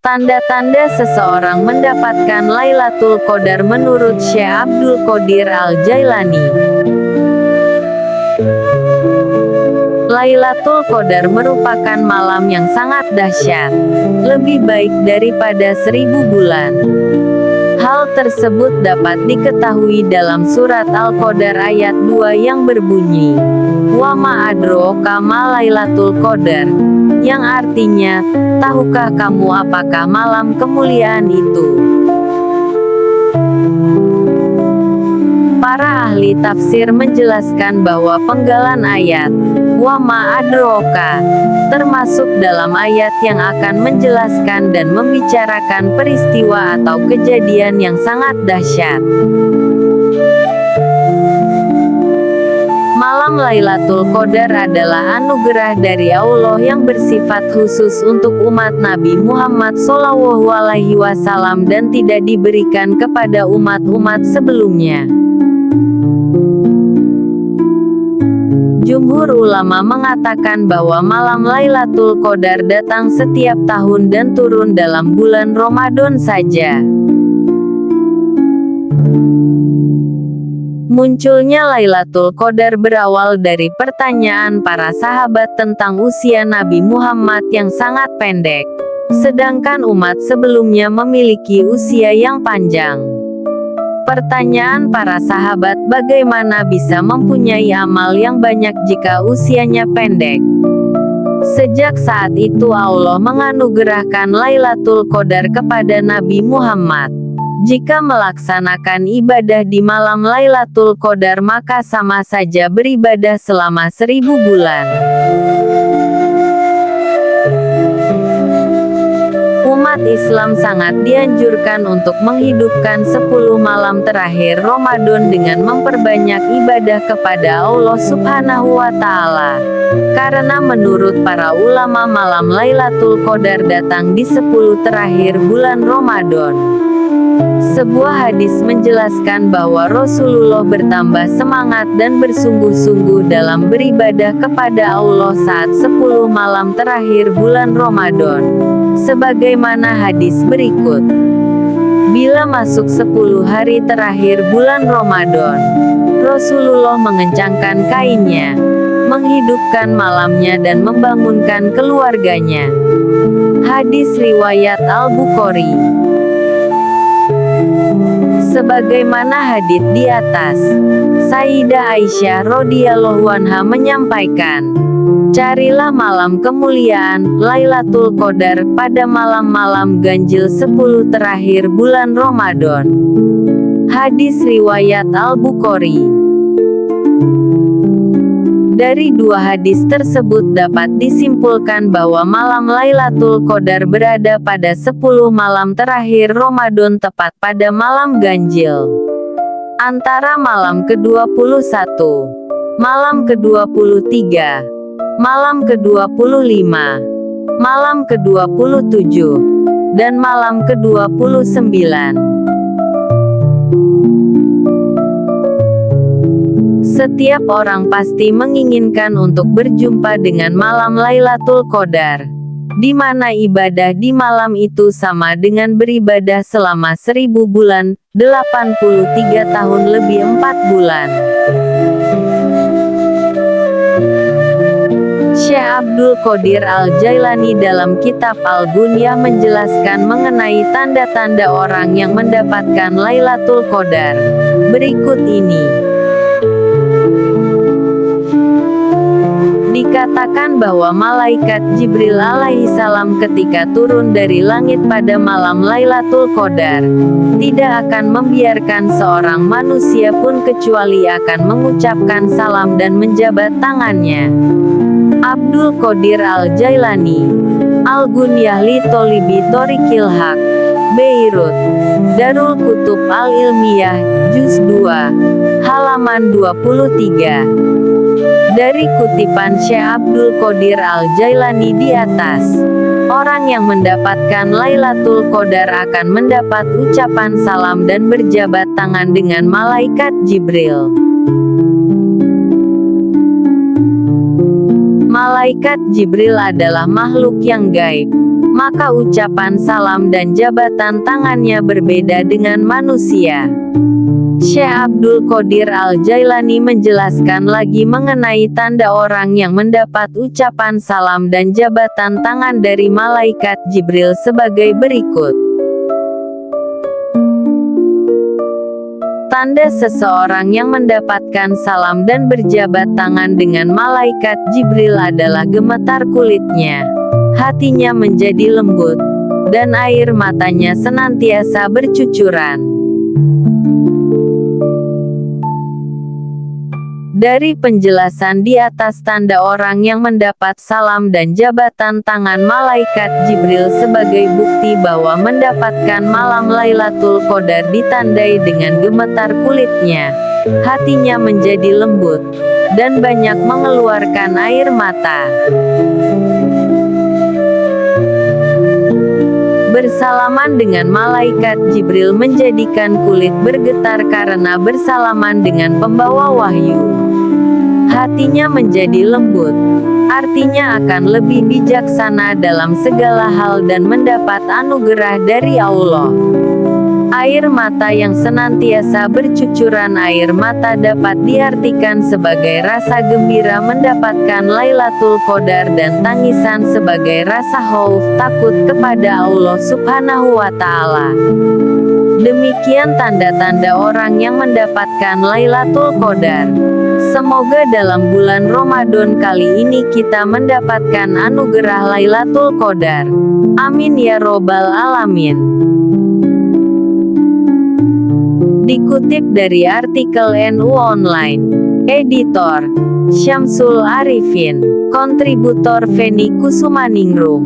Tanda-tanda seseorang mendapatkan Lailatul Qadar menurut Syekh Abdul Qadir Al-Jailani. Lailatul Qadar merupakan malam yang sangat dahsyat, lebih baik daripada 1000 bulan. Hal tersebut dapat diketahui dalam surat Al-Qadar ayat 2 yang berbunyi, "Wa ma adraka ma Lailatul Qadar", yang artinya, tahukah kamu apakah malam kemuliaan itu? Para ahli tafsir menjelaskan bahwa penggalan ayat "wa ma adraka" termasuk dalam ayat yang akan menjelaskan dan membicarakan peristiwa atau kejadian yang sangat dahsyat. Malam Lailatul Qadar adalah anugerah dari Allah yang bersifat khusus untuk umat Nabi Muhammad SAW dan tidak diberikan kepada umat-umat sebelumnya. Jumhur ulama mengatakan bahwa malam Lailatul Qadar datang setiap tahun dan turun dalam bulan Ramadan saja. Munculnya Lailatul Qadar berawal dari pertanyaan para sahabat tentang usia Nabi Muhammad yang sangat pendek, sedangkan umat sebelumnya memiliki usia yang panjang. Pertanyaan para sahabat, bagaimana bisa mempunyai amal yang banyak jika usianya pendek? Sejak saat itu Allah menganugerahkan Lailatul Qadar kepada Nabi Muhammad. Jika melaksanakan ibadah di malam Lailatul Qadar maka sama saja beribadah selama 1000 bulan. Umat Islam sangat dianjurkan untuk menghidupkan 10 malam terakhir Ramadan dengan memperbanyak ibadah kepada Allah Subhanahu wa Ta'ala. Karena menurut para ulama malam Lailatul Qadar datang di 10 terakhir bulan Ramadan. Sebuah hadis menjelaskan bahwa Rasulullah bertambah semangat dan bersungguh-sungguh dalam beribadah kepada Allah saat 10 malam terakhir bulan Ramadan. Sebagaimana hadis berikut. Bila masuk 10 hari terakhir bulan Ramadan, Rasulullah mengencangkan kainnya, menghidupkan malamnya dan membangunkan keluarganya. Hadis riwayat Al-Bukhari. Sebagaimana hadits di atas, Sayyidah Aisyah radhiyallahu anha menyampaikan, carilah malam kemuliaan Lailatul Qadar pada malam-malam ganjil 10 terakhir bulan Ramadan. Hadis riwayat Al-Bukhari. Dari dua hadis tersebut dapat disimpulkan bahwa malam Lailatul Qadar berada pada 10 malam terakhir Ramadan tepat pada malam ganjil. Antara malam ke-21, malam ke-23, malam ke-25, malam ke-27, dan malam ke-29. Setiap orang pasti menginginkan untuk berjumpa dengan malam Lailatul Qadar, di mana ibadah di malam itu sama dengan beribadah selama 1000 bulan, 83 tahun lebih 4 bulan. Syekh Abdul Qadir Al-Jailani dalam kitab Al-Ghunyah menjelaskan mengenai tanda-tanda orang yang mendapatkan Lailatul Qadar. Berikut ini. Dikatakan bahwa malaikat Jibril alaihissalam ketika turun dari langit pada malam Lailatul Qadar, tidak akan membiarkan seorang manusia pun kecuali akan mengucapkan salam dan menjabat tangannya. Abdul Qadir Al-Jailani, Al-Ghunyah li Tholibi Thoriqil Haq, Beirut, Darul Kutub Al-Ilmiyah, Juz 2, halaman 23. Dari kutipan Syekh Abdul Qadir Al-Jailani di atas, orang yang mendapatkan Lailatul Qadar akan mendapat ucapan salam dan berjabat tangan dengan malaikat Jibril. Malaikat Jibril adalah makhluk yang gaib. maka ucapan salam dan jabatan tangannya berbeda dengan manusia. Syekh Abdul Qadir Al-Jailani menjelaskan lagi mengenai tanda orang yang mendapat ucapan salam dan jabatan tangan dari malaikat Jibril sebagai berikut. Tanda seseorang yang mendapatkan salam dan berjabat tangan dengan malaikat Jibril adalah gemetar kulitnya, hatinya menjadi lembut, dan air matanya senantiasa bercucuran. Dari penjelasan di atas, tanda orang yang mendapat salam dan jabatan tangan malaikat Jibril sebagai bukti bahwa mendapatkan malam Lailatul Qadar ditandai dengan gemetar kulitnya, hatinya menjadi lembut, dan banyak mengeluarkan air mata. Bersalaman dengan malaikat Jibril menjadikan kulit bergetar karena bersalaman dengan pembawa wahyu. Hatinya menjadi lembut, artinya akan lebih bijaksana dalam segala hal dan mendapat anugerah dari Allah. Air mata yang senantiasa bercucuran air mata dapat diartikan sebagai rasa gembira mendapatkan Lailatul Qadar dan tangisan sebagai rasa khauf takut kepada Allah Subhanahu wa Ta'ala. Demikian tanda-tanda orang yang mendapatkan Lailatul Qadar. Semoga dalam bulan Ramadan kali ini kita mendapatkan anugerah Lailatul Qadar. Amin ya robbal alamin. Dikutip dari artikel NU Online. Editor Syamsul Arifin. Kontributor Feni Kusumaningrum.